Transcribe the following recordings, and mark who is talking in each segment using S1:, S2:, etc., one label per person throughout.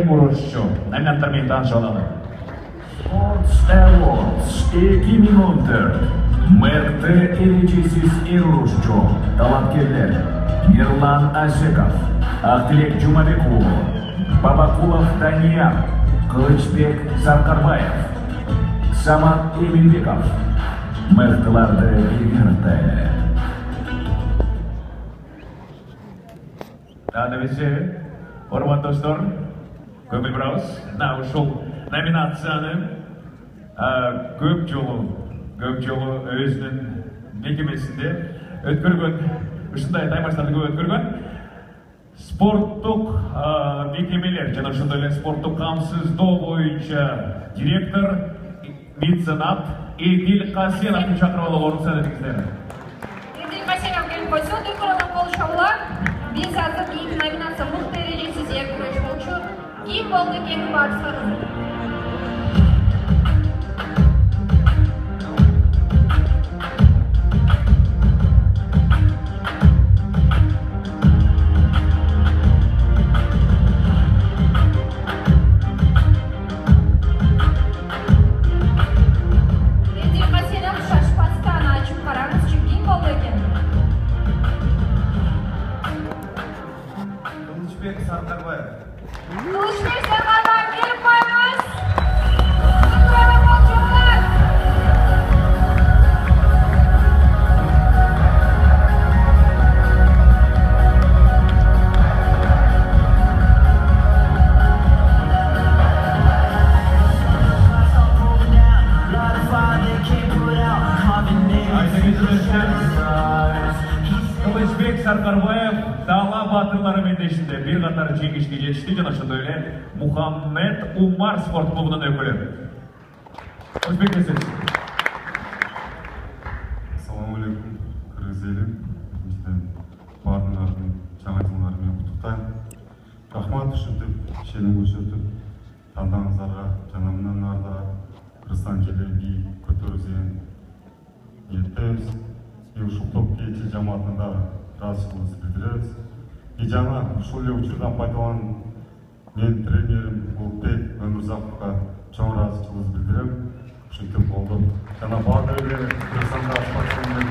S1: урушчу номинанттармен таныша алалы.
S2: Sports Awards 2014 Мәрті еречесіз урушчу талапкерлер Мирлан Ашеков, Ақтілек Жумабекұлы, Бабакулов Данияр, Кылычбек Сарқарбаев, Самат Эмилбеков. Мәртіларды белгілерді.
S1: Дәнімізде, ормат достар, көңіл бірауыз, ушул номинацияны көп жолы өзінің мекемесінде өткөргөн, ушундай таймаштарды көп өткөргөн спорттук мекемелер жана ошондой эле спорттук камсыздоо боюнча директор меценат Эдил Касеновду чакырып алууга уруксат этиңиздер.
S3: Эдил Касенов келип койсо, дүйкөрөдөн болушабылар. Биз азыр кийинки номинация мыкты эрежесиз күрөш болчу. Ким болду экенин баарыңызга.
S4: Кылычбек Сарқарбаев.
S3: Кылычбек Сарқарбаев келип коебуз. Дүйкөрөдөн болчубулар.
S1: Кылычбек Сарқарбаев дала батырлары мендешинде бир катар жеңишке жетишти жана ошондой эле Мухаммед Умар спорт клубунун өкүлү. Кылычбек эсен.
S5: Ассаламу алейкум, кыргыз элим. Баарыңардын жаңа жылыңар менен куттуктайм. Рахмат ушинтип ишеним көрсөтүп, тандагыңыздарга жана мындан ары да Кыргызстан жерин бийик көтөрүүгө ниеттебиз. Ушул топ кийинчи жамаатына да ыраазычылыгыбызды билдиребиз. Жана ушул эле учурдан пайдаланып, мен тренерим Улукбек Өмүрзаковго чоң ыраазычылыгыбызды билдирем. Ушинтип болду. Жана баардык эле Кыргызстанда спортсмендер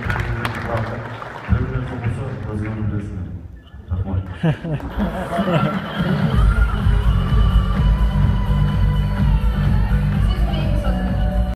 S5: тренер болсо өзүңөр билесиңер. Рахмат.